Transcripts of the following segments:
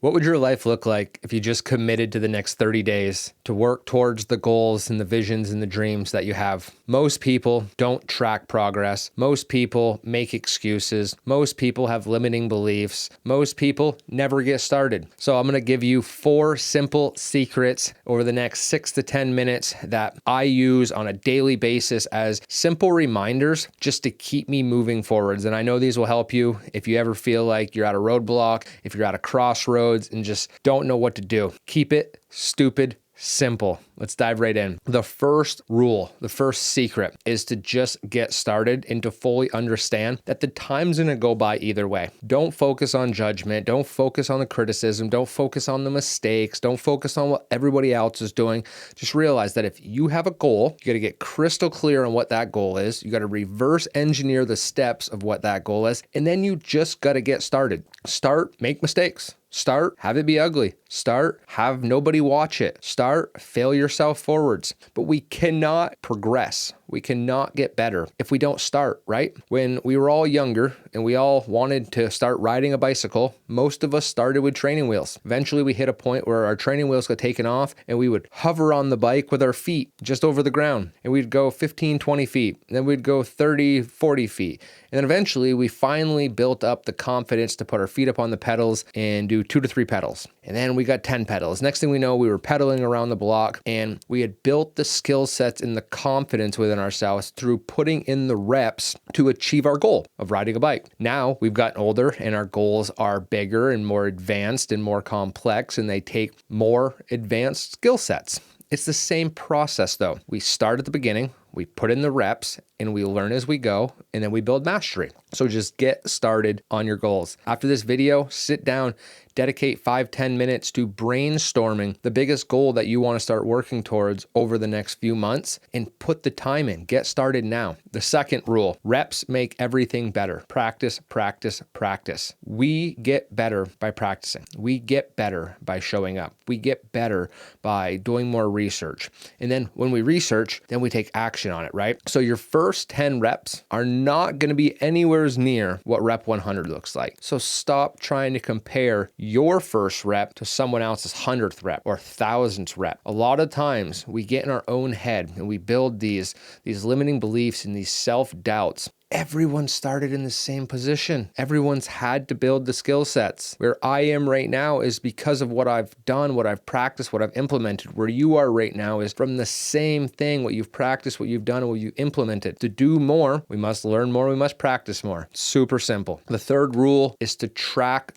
What would your life look like if you just committed to the next 30 days to work towards the goals and the visions and the dreams that you have? Most people don't track progress. Most people make excuses. Most people have limiting beliefs. Most people never get started. So I'm going to give you 4 simple secrets over the next 6 to 10 minutes that I use on a daily basis as simple reminders just to keep me moving forwards. And I know these will help you if you ever feel like you're at a roadblock, if you're at a crossroads and just don't know what to do. Keep it stupid simple. Let's dive right in. The first rule, the first secret is to just get started and to fully understand that the time's going to go by either way. Don't focus on judgment. Don't focus on the criticism. Don't focus on the mistakes. Don't focus on what everybody else is doing. Just realize that if you have a goal, you got to get crystal clear on what that goal is. You got to reverse engineer the steps of what that goal is. And then you just got to get started. Start, make mistakes. Start, have it be ugly. Start, have nobody watch it. Start, fail yourself forwards. But we cannot progress. We cannot get better if we don't start, right? When we were all younger and we all wanted to start riding a bicycle, most of us started with training wheels. Eventually we hit a point where our training wheels got taken off and we would hover on the bike with our feet just over the ground. And we'd go 15, 20 feet. Then we'd go 30, 40 feet. And then eventually we finally built up the confidence to put our feet up on the pedals and do 2 to 3 pedals. And then we got 10 pedals. Next thing we know, we were pedaling around the block and we had built the skill sets and the confidence within ourselves through putting in the reps to achieve our goal of riding a bike. Now we've gotten older and our goals are bigger and more advanced and more complex, and they take more advanced skill sets. It's the same process though. We start at the beginning, we put in the reps, and we learn as we go, and then we build mastery. So just get started on your goals. After this video, sit down, dedicate 5-10 minutes to brainstorming the biggest goal that you want to start working towards over the next few months, and put the time in. Get started now. The second rule, reps make everything better. Practice, practice, practice. We get better by practicing. We get better by showing up. We get better by doing more research. And then when we research, then we take action on it, right? So your first 10 reps are not going to be anywhere near what rep 100 looks like. So stop trying to compare your first rep to someone else's 100th rep or 1000th rep. A lot of times we get in our own head and we build these limiting beliefs and these self-doubts. Everyone started in the same position. Everyone's had to build the skill sets. Where I am right now is because of what I've done, what I've practiced, what I've implemented. Where you are right now is from the same thing, what you've practiced, what you've done, and what you implemented. To do more, we must learn more, we must practice more. Super simple. The third rule is to track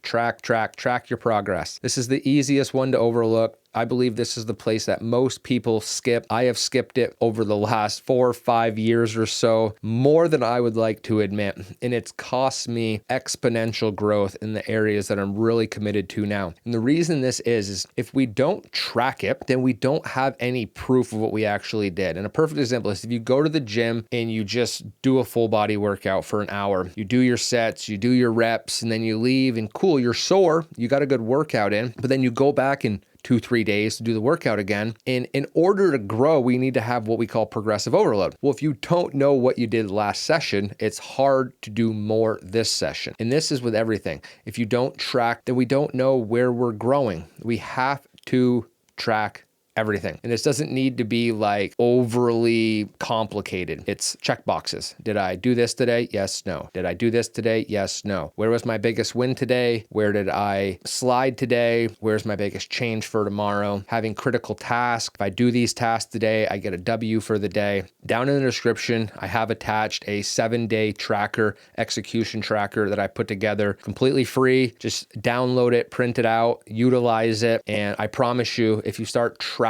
your progress. This is the easiest one to overlook. I believe this is the place that most people skip. I have skipped it over the last 4 or 5 years or so, more than I would like to admit. And it's cost me exponential growth in the areas that I'm really committed to now. And the reason this is if we don't track it, then we don't have any proof of what we actually did. And a perfect example is if you go to the gym and you just do a full body workout for an hour, you do your sets, you do your reps, and then you leave and cool, you're sore, you got a good workout in, but then you go back and 2-3 days to do the workout again. And in order to grow, we need to have what we call progressive overload. Well, if you don't know what you did last session, it's hard to do more this session. And this is with everything. If you don't track, then we don't know where we're growing. We have to track everything. And this doesn't need to be like overly complicated. It's check boxes. Did I do this today? Yes, no. Did I do this today? Yes, no. Where was my biggest win today? Where did I slide today? Where's my biggest change for tomorrow? Having critical tasks. If I do these tasks today, I get a W for the day. Down in the description, I have attached a 7-day tracker, execution tracker that I put together completely free. Just download it, print it out, utilize it. And I promise you, if you start tracking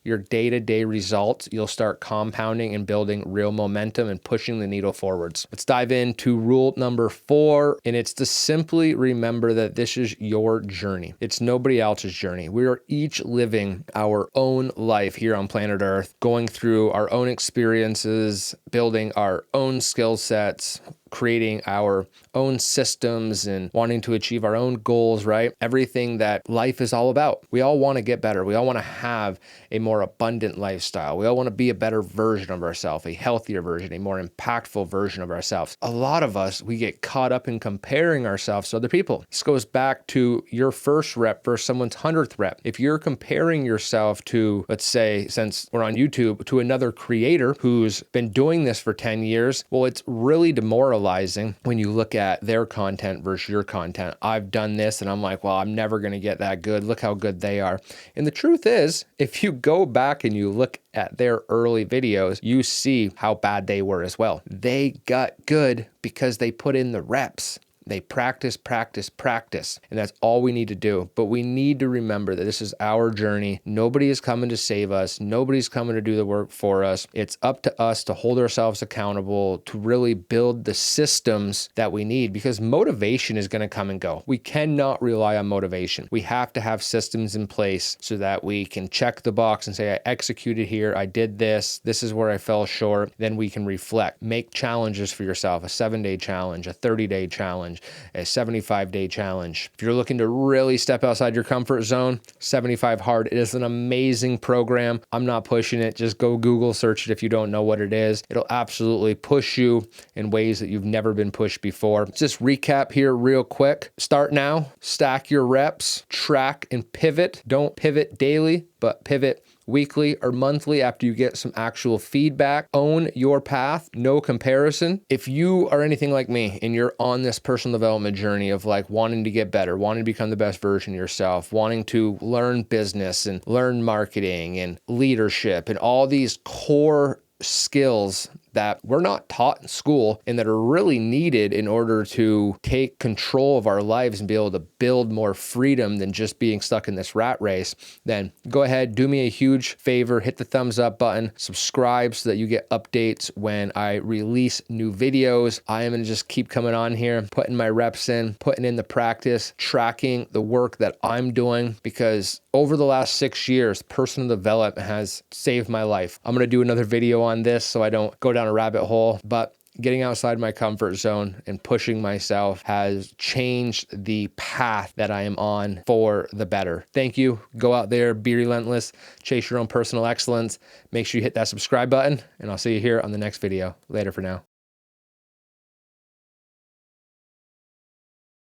your day-to-day results, you'll start compounding and building real momentum and pushing the needle forwards. Let's dive into rule number 4, and it's to simply remember that this is your journey. It's nobody else's journey. We are each living our own life here on planet Earth, going through our own experiences, building our own skill sets, creating our own systems and wanting to achieve our own goals, right? Everything that life is all about. We all want to get better. We all want to have a more more abundant lifestyle. We all want to be a better version of ourselves, a healthier version, a more impactful version of ourselves. A lot of us, we get caught up in comparing ourselves to other people. This goes back to your first rep versus someone's 100th rep. If you're comparing yourself to, let's say, since we're on YouTube, to another creator who's been doing this for 10 years, well, it's really demoralizing when you look at their content versus your content. I've done this and I'm like, well, I'm never going to get that good. Look how good they are. And the truth is, if you go back and you look at their early videos, you see how bad they were as well. They got good because they put in the reps. They practice, practice, practice. And that's all we need to do. But we need to remember that this is our journey. Nobody is coming to save us. Nobody's coming to do the work for us. It's up to us to hold ourselves accountable, to really build the systems that we need, because motivation is going to come and go. We cannot rely on motivation. We have to have systems in place so that we can check the box and say, I executed here. I did this. This is where I fell short. Then we can reflect. Make challenges for yourself, a 7-day challenge, a 30-day challenge, a 75-day challenge. If you're looking to really step outside your comfort zone, 75 Hard, it is an amazing program. I'm not pushing it. Just go Google search it if you don't know what it is. It'll absolutely push you in ways that you've never been pushed before. Just recap here real quick. Start now, stack your reps, track and pivot. Don't pivot daily, but pivot weekly or monthly after you get some actual feedback. Own your path, no comparison. If you are anything like me and you're on this personal development journey of like wanting to get better, wanting to become the best version of yourself, wanting to learn business and learn marketing and leadership and all these core skills that we're not taught in school and that are really needed in order to take control of our lives and be able to build more freedom than just being stuck in this rat race, then go ahead, do me a huge favor, hit the thumbs up button, subscribe so that you get updates when I release new videos. I am going to just keep coming on here, putting my reps in, putting in the practice, tracking the work that I'm doing, because over the last 6 years, personal development has saved my life. I'm going to do another video on this so I don't go down a rabbit hole, but getting outside my comfort zone and pushing myself has changed the path that I am on for the better. Thank you. Go out there, be relentless, chase your own personal excellence. Make sure you hit that subscribe button, and I'll see you here on the next video. Later for now.